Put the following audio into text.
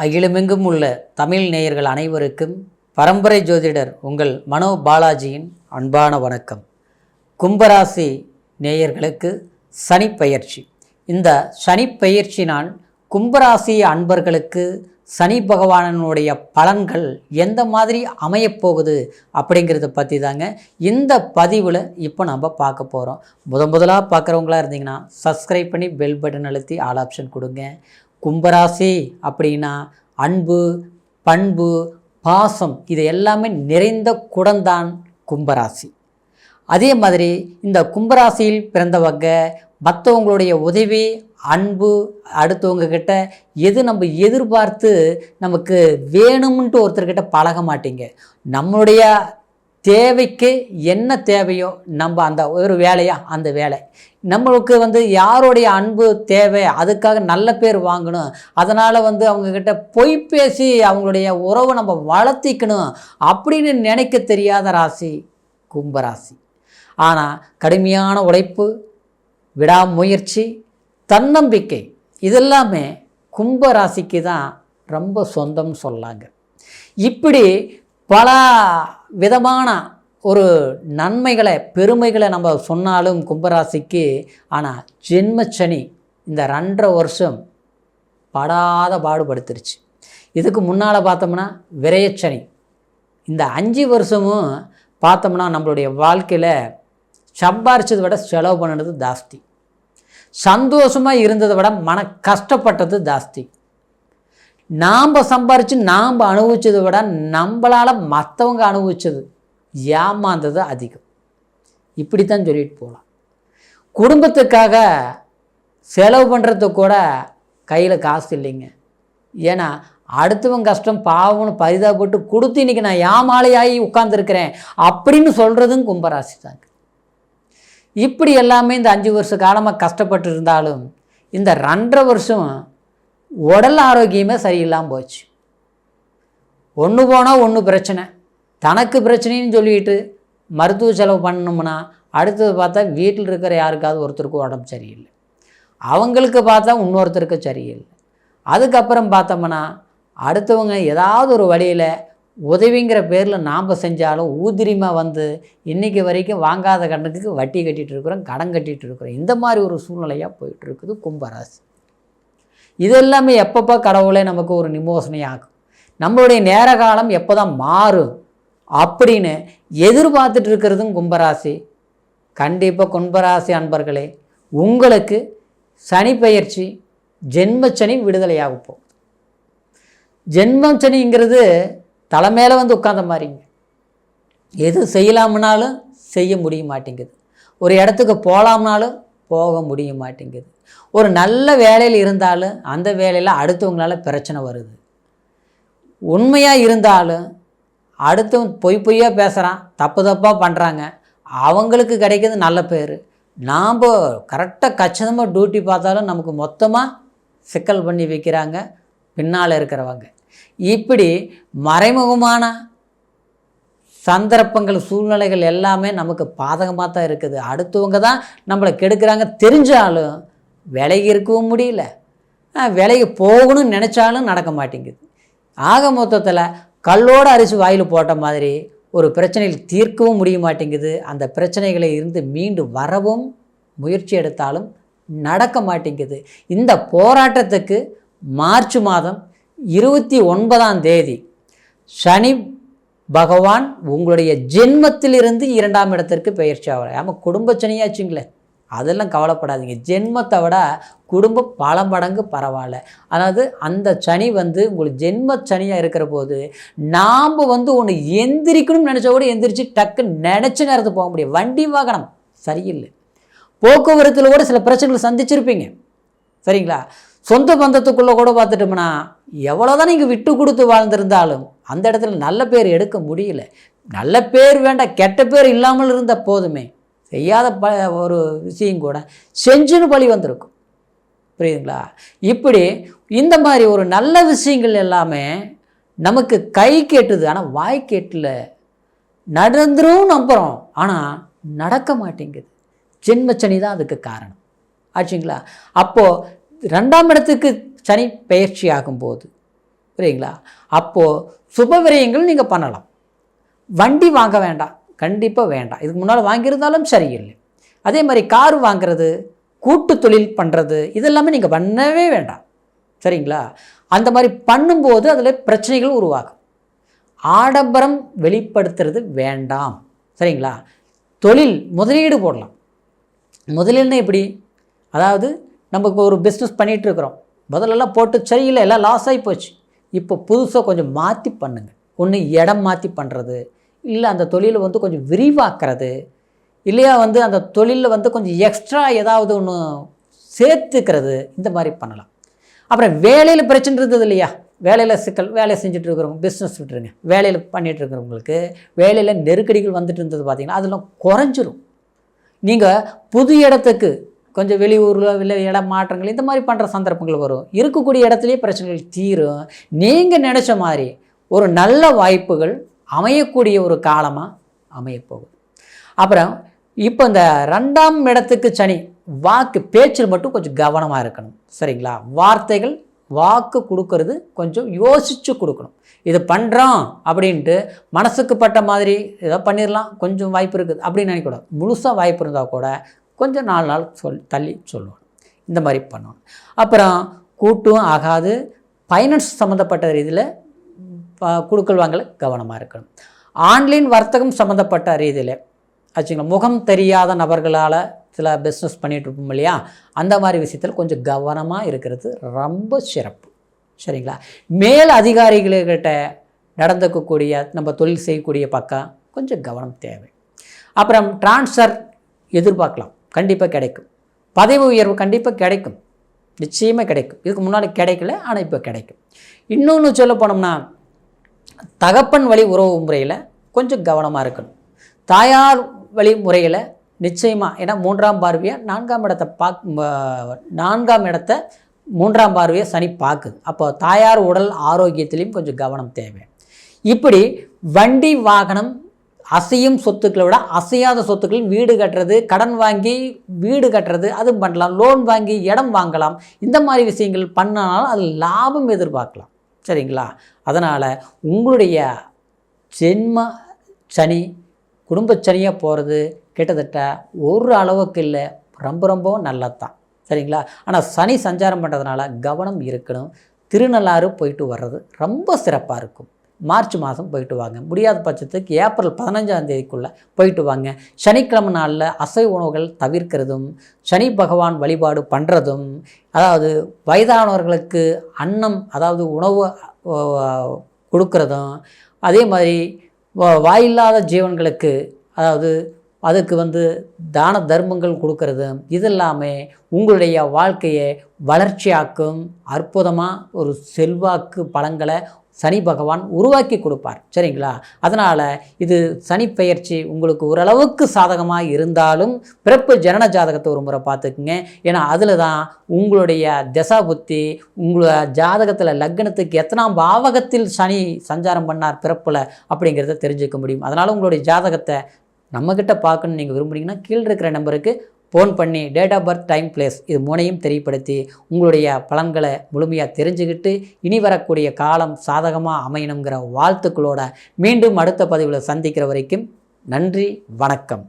அகிலமெங்கும் உள்ள தமிழ் நேயர்கள் அனைவருக்கும் பரம்பரை ஜோதிடர் உங்கள் மனோ பாலாஜியின் அன்பான வணக்கம். கும்பராசி நேயர்களுக்கு சனிப்பெயர்ச்சி. இந்த சனிப்பெயர்ச்சினால் கும்பராசி அன்பர்களுக்கு சனி பகவானுடைய பலன்கள் எந்த மாதிரி அமையப்போகுது அப்படிங்கிறத பற்றி தாங்க இந்த பதிவில் இப்போ நம்ம பார்க்க போகிறோம். முதலாக பார்க்குறவங்களா இருந்தீங்கன்னா சப்ஸ்கிரைப் பண்ணி பெல் பட்டன் அழுத்தி ஆல் ஆப்ஷன் கொடுங்க. கும்பராசி அப்படின்னா அன்பு, பண்பு, பாசம் இது எல்லாமே நிறைந்த குடம்தான் கும்பராசி. அதே மாதிரி இந்த கும்பராசியில் பிறந்தவங்க மற்றவங்களுடைய உதவி, அன்பு, அடுத்தவங்க கிட்ட எது நம்ம எதிர்பார்த்து நமக்கு வேணும்ன்ட்டு ஒருத்தர்கிட்ட பழக மாட்டீங்க. நம்மளுடைய தேவைக்கு என்ன தேவையோ நம்ம அந்த ஒரு வேலையா அந்த வேலை நம்மளுக்கு யாருடைய அன்பு தேவை, அதுக்காக நல்ல பேர் வாங்கணும், அதனால் அவங்கக்கிட்ட பொய் பேசி அவங்களுடைய உறவை நம்ம வளர்த்திக்கணும் அப்படின்னு நினைக்க தெரியாத ராசி கும்பராசி. ஆனால் கடுமையான உழைப்பு, விடாமுயற்சி, தன்னம்பிக்கை இதெல்லாமே கும்பராசிக்கு தான் ரொம்ப சொந்தம்னு சொல்லாங்க. இப்படி பல விதமான ஒரு நன்மைகளை பெருமைகளை நம்ம சொன்னாலும் கும்பராசிக்கு, ஆனால் ஜென்மச்சனி இந்த 2.5 வருஷம் படாத பாடுபடுத்துருச்சு. இதுக்கு முன்னால் பார்த்தோம்னா விரயச்சனி. இந்த 5 வருஷமும் பார்த்தோம்னா நம்மளுடைய வாழ்க்கையில் சம்பாரிச்சதை விட செலவு பண்ணினது ஜாஸ்தி, சந்தோஷமாக இருந்ததை விட மன கஷ்டப்பட்டது ஜாஸ்தி. நாம் சம்பாரித்து நாம் அனுபவிச்சதை விட நம்மளால் மற்றவங்க அனுபவிச்சது ஏமாந்தது அதிகம். இப்படித்தான் சொல்லிட்டு போகலாம். குடும்பத்துக்காக செலவு பண்ணுறதுக்கு கூட கையில் காசு இல்லைங்க. ஏன்னா அடுத்தவங்க கஷ்டம் பாவம்னு பரிதாபப்பட்டு கொடுத்து இன்றைக்கி நான் ஏமாலையாகி உட்கார்ந்துருக்கிறேன் அப்படின்னு சொல்கிறதும் கும்பராசி தாங்க. இப்படி எல்லாமே இந்த 5 வருஷ காலமாக கஷ்டப்பட்டு இருந்தாலும் இந்த 2.5 வருஷம் உடல் ஆரோக்கியமே சரியில்லாமல் போச்சு. ஒன்று போனால் ஒன்று பிரச்சனை, தனக்கு பிரச்சனைன்னு சொல்லிட்டு மருத்துவ செலவு பண்ணணும்னா அடுத்தது பார்த்தா வீட்டில் இருக்கிற யாருக்காவது ஒருத்தருக்கு உடம்பு சரியில்லை, அவங்களுக்கு பார்த்தா இன்னொருத்தருக்கு சரியில்லை. அதுக்கப்புறம் பார்த்தோம்னா அடுத்தவங்க ஏதாவது ஒரு வழியில் உதவிங்கிற பேரில் நாம் செஞ்சாலும் ஊதிரியமாக இன்றைக்கி வரைக்கும் வாங்காத கடனுக்கு வட்டி கட்டிகிட்டு இருக்கிறோம், கடன் கட்டிகிட்டு இருக்கிறோம். இந்த மாதிரி ஒரு சூழ்நிலையாக போயிட்டுருக்குது கும்பராசி. இதெல்லாமே எப்பப்போ கடவுளே நமக்கு ஒரு நிமோசனை ஆகும், நம்மளுடைய நேர காலம் எப்போ தான் மாறும் அப்படின்னு எதிர்பார்த்துட்டு இருக்கிறதும் கும்பராசி. கண்டிப்பாக கும்பராசி அன்பர்களே, உங்களுக்கு சனி பெயர்ச்சி ஜென்மச்சனி விடுதலையாக போகும். ஜென்மச்சனிங்கிறது தலைமையில உட்கார்ந்த மாதிரிங்க. எது செய்யலாம்னாலும் செய்ய முடிய மாட்டேங்குது, ஒரு இடத்துக்கு போகலாம்னாலும் போக முடிய மாட்டேங்குது, ஒரு நல்ல வேலையில் இருந்தாலும் அந்த வேலையில் அடுத்தவங்களால பிரச்சனை வருது, உண்மையாக இருந்தாலும் அடுத்தவங்க பொய்யாக பேசுகிறான், தப்பாக பண்ணுறாங்க, அவங்களுக்கு கிடைக்கிறது நல்ல பேர். நாம் கரெக்டாக கச்சிதமாக டியூட்டி பார்த்தாலும் நமக்கு மொத்தமாக சிக்கல் பண்ணி வைக்கிறாங்க பின்னால் இருக்கிறவங்க. இப்படி மறைமுகமான சந்தர்ப்பங்கள், சூழ்நிலைகள் எல்லாமே நமக்கு பாதகமாக தான் இருக்குது. அடுத்தவங்க தான் நம்மளை கெடுக்கிறாங்க தெரிஞ்சாலும் விலகி இருக்கவும் முடியல, விலகி போகணும்னு நினச்சாலும் நடக்க மாட்டேங்குது. ஆக மொத்தத்தில் கல்லோடு அரிசி வாயில் போட்ட மாதிரி ஒரு பிரச்சனையில் தீர்க்கவும் முடிய மாட்டேங்குது. அந்த பிரச்சனைகளை இருந்து மீண்டு வரவும் முயற்சி எடுத்தாலும் நடக்க மாட்டேங்குது. இந்த போராட்டத்துக்கு மார்ச் மாதம் 29ஆம் தேதி சனி பகவான் உங்களுடைய ஜென்மத்திலிருந்து 2ஆம் இடத்திற்கு பெயர்ச்சி ஆகிறார். ஆமாம், குடும்ப சனியாச்சுங்களே, அதெல்லாம் கவலைப்படாதீங்க. ஜென்மத்தை விட குடும்பம் பல மடங்கு பரவாயில்ல. அதாவது அந்த சனி உங்களுக்கு ஜென்ம சனியாக இருக்கிற போது நாம் ஒன்று எந்திரிக்கணும்னு நினச்சா கூட எந்திரிச்சு டக்கு நினச்ச நேரத்துக்கு போக முடியும். வண்டி வாகனம் சரியில்லை, போக்குவரத்தில் கூட சில பிரச்சனைகள் சந்திச்சிருப்பீங்க, சரிங்களா? சொந்த பந்தத்துக்குள்ளே கூட பார்த்துட்டோம்னா எவ்வளோதான் நீங்கள் விட்டு கொடுத்து வாழ்ந்திருந்தாலும் அந்த இடத்துல நல்ல பேர் எடுக்க முடியல. நல்ல பேர் வேண்டாம், கெட்ட பேர் இல்லாமல் இருந்த போதுமே, செய்யாத ஒரு விஷயம் கூட செஞ்சுன்னு பழி வந்திருக்கும், புரியுதுங்களா? இப்படி இந்த மாதிரி ஒரு நல்ல விஷயங்கள் எல்லாமே நமக்கு கை கேட்டுது, ஆனால் வாய் கேட்டல. நடந்துரும் நம்புகிறோம், ஆனால் நடக்க மாட்டேங்குது. ஜென்மச்சனி தான் அதுக்கு காரணம் ஆச்சுங்களா? அப்போது 2ஆம் இடத்துக்கு சனி பெயர்ச்சி ஆகும்போது புரியுங்களா? அப்போது சுப விரயங்கள் நீங்கள் பண்ணலாம். வண்டி வாங்க வேண்டாம், கண்டிப்பாக வேண்டாம். இதுக்கு முன்னால் வாங்கியிருந்தாலும் சரியில்லை. அதே மாதிரி கார் வாங்கிறது, கூட்டு தொழில் பண்ணுறது, இதெல்லாமே நீங்கள் பண்ணவே வேண்டாம். சரிங்களா? அந்த மாதிரி பண்ணும்போது அதில் பிரச்சனைகள் உருவாகும். ஆடம்பரம் வெளிப்படுத்துறது வேண்டாம். சரிங்களா? தொழில் முதலீடு போடலாம். முதலீடுனா எப்படி? அதாவது நமக்கு ஒரு பிஸ்னஸ் பண்ணிகிட்ருக்குறோம், முதல்லலாம் போட்டு சரியில்லை, எல்லாம் லாஸ் ஆகி போச்சு. இப்போ புதுசாக கொஞ்சம் மாற்றி பண்ணுங்கள். ஒன்று இடம் மாற்றி பண்ணுறது, இல்லை அந்த தொழிலை வந்து கொஞ்சம் விரிவாக்குறது, இல்லையா வந்து அந்த தொழிலில் கொஞ்சம் எக்ஸ்ட்ரா ஏதாவது ஒன்று சேர்த்துக்கிறது, இந்த மாதிரி பண்ணலாம். அப்புறம் வேலையில் பிரச்சனை இருந்தது இல்லையா? வேலையில் சிக்கல், வேலையை செஞ்சுட்டு இருக்கிறவங்க பிஸ்னஸ் விட்டுருங்க. வேலையில் பண்ணிகிட்டு இருக்கிறவங்களுக்கு வேலையில் நெருக்கடிகள் வந்துட்டு இருந்தது பார்த்திங்கன்னா, அதெல்லாம் குறைஞ்சிரும். நீங்கள் புது இடத்துக்கு கொஞ்சம் வெளியூரில் இல்லை இடம் மாற்றங்கள் இந்த மாதிரி பண்ணுற சந்தர்ப்பங்கள் வரும். இருக்கக்கூடிய இடத்துலையே பிரச்சனைகள் தீரும். நீங்கள் நினச்ச மாதிரி ஒரு நல்ல வாய்ப்புகள் அமையக்கூடிய ஒரு காலமாக அமையப்போகுது. அப்புறம் இப்போ இந்த 2ஆம் இடத்துக்கு சனி, வாக்கு பேச்சில் மட்டும் கொஞ்சம் கவனமாக இருக்கணும். சரிங்களா? வார்த்தைகள் வாக்கு கொடுக்கறது கொஞ்சம் யோசித்து கொடுக்கணும். இது பண்ணுறோம் அப்படின்ட்டு மனசுக்கு பட்ட மாதிரி ஏதோ பண்ணிடலாம், கொஞ்சம் வாய்ப்பு இருக்குது அப்படின்னு நினைக்கக்கூடாது. முழுசாக வாய்ப்பு இருந்தால் கூட கொஞ்சம் 4 நாள் தள்ளி சொல்லணும். இந்த மாதிரி பண்ணணும். அப்புறம் கூட்டும் ஆகாது. ஃபைனான்ஸ் சம்மந்தப்பட்ட ரீதியில் கொடுக்கல் வாங்கல கவனமாக இருக்கணும். ஆன்லைன் வர்த்தகம் சம்மந்தப்பட்ட ரீதியில் ஆச்சுங்களா, முகம் தெரியாத நபர்களால் சில பிஸ்னஸ் பண்ணிகிட்ருப்போம் இல்லையா, அந்த மாதிரி விஷயத்தில் கொஞ்சம் கவனமாக இருக்கிறது ரொம்ப சிறப்பு. சரிங்களா? மேல் அதிகாரிகள்கிட்ட நடந்துக்கக்கூடிய நம்ம தொழில் செய்யக்கூடிய பக்கம் கொஞ்சம் கவனம் தேவை. அப்புறம் ட்ரான்ஸ்ஃபர் எதிர்பார்க்கலாம், கண்டிப்பாக கிடைக்கும். பதவி உயர்வு கண்டிப்பாக கிடைக்கும், நிச்சயமாக கிடைக்கும். இதுக்கு முன்னாடி கிடைக்கல, ஆனால் இப்போ கிடைக்கும். இன்னொன்று சொல்ல போனோம்னா, தகப்பன் வழி உறவு முறையில் கொஞ்சம் கவனமாக இருக்கணும். தாயார் வழி முறையில் நிச்சயமாக, ஏன்னா 3ஆம் பார்வையாக 4ஆம் இடத்தை 4ஆம் இடத்தை 3ஆம் பார்வையை சனி பார்க்குது. அப்போ தாயார் உடல் ஆரோக்கியத்திலையும் கொஞ்சம் கவனம் தேவை. இப்படி வண்டி வாகனம், அசையும் சொத்துக்களை விட அசையாத சொத்துக்கள், வீடு கட்டுறது, கடன் வாங்கி வீடு கட்டுறது, அதுவும் பண்ணலாம். லோன் வாங்கி இடம் வாங்கலாம். இந்த மாதிரி விஷயங்கள் பண்ணாலும் அது லாபம் எதிர்பார்க்கலாம். சரிங்களா? அதனால் உங்களுடைய ஜென்ம சனி குடும்ப சனியாக போகிறது கிட்டத்தட்ட ஒரு அளவுக்கு இல்லை, ரொம்ப ரொம்ப நல்லது தான். சரிங்களா? ஆனால் சனி சஞ்சாரம் பண்ணுறதுனால கவனம் இருக்கணும். திருநள்ளாறு போயிட்டு வர்றது ரொம்ப சிறப்பாக இருக்கும். மார்ச் மாதம் போயிட்டு வாங்க. முடியாத பட்சத்துக்கு ஏப்ரல் 15ஆம் தேதிக்குள்ளே போயிட்டு வாங்க. சனிக்கிழமை நாளில் அசைவ உணவுகள் தவிர்க்கிறதும், சனி பகவான் வழிபாடு பண்ணுறதும், அதாவது வயதானவர்களுக்கு அன்னம், அதாவது உணவு கொடுக்கறதும், அதே மாதிரி வாயில்லாத ஜீவன்களுக்கு, அதாவது அதுக்கு தான தர்மங்கள் கொடுக்கறது, இதெல்லாமே உங்களுடைய வாழ்க்கையை வளர்ச்சியாக்கும். அற்புதமாக ஒரு செல்வாக்கு பலன்களை சனி பகவான் உருவாக்கி கொடுப்பார். சரிங்களா? அதனால் இது சனி பெயர்ச்சி உங்களுக்கு ஓரளவுக்கு சாதகமாக இருந்தாலும் பிறப்பு ஜனன ஜாதகத்தை ஒரு முறை பார்த்துக்குங்க. ஏன்னா அதில் தான் உங்களுடைய தசா புத்தி, உங்களோட ஜாதகத்தில் லக்னத்துக்கு எத்தனாம் பாவகத்தில் சனி சஞ்சாரம் பண்ணார் பிறப்பில் அப்படிங்கிறத தெரிஞ்சுக்க முடியும். அதனால் உங்களுடைய ஜாதகத்தை நம்மக்கிட்ட பார்க்கணுன்னு நீங்கள் விரும்புனீங்கன்னா கீழே இருக்கிற நம்பருக்கு ஃபோன் பண்ணி date of birth, time, place இது 3ஐயும் தெரியப்படுத்தி உங்களுடைய பலன்களை முழுமையாக தெரிஞ்சுக்கிட்டு இனி வரக்கூடிய காலம் சாதகமாக அமையணுங்கிற வாழ்த்துக்களோட மீண்டும் அடுத்த பதிவில் சந்திக்கிற வரைக்கும் நன்றி, வணக்கம்.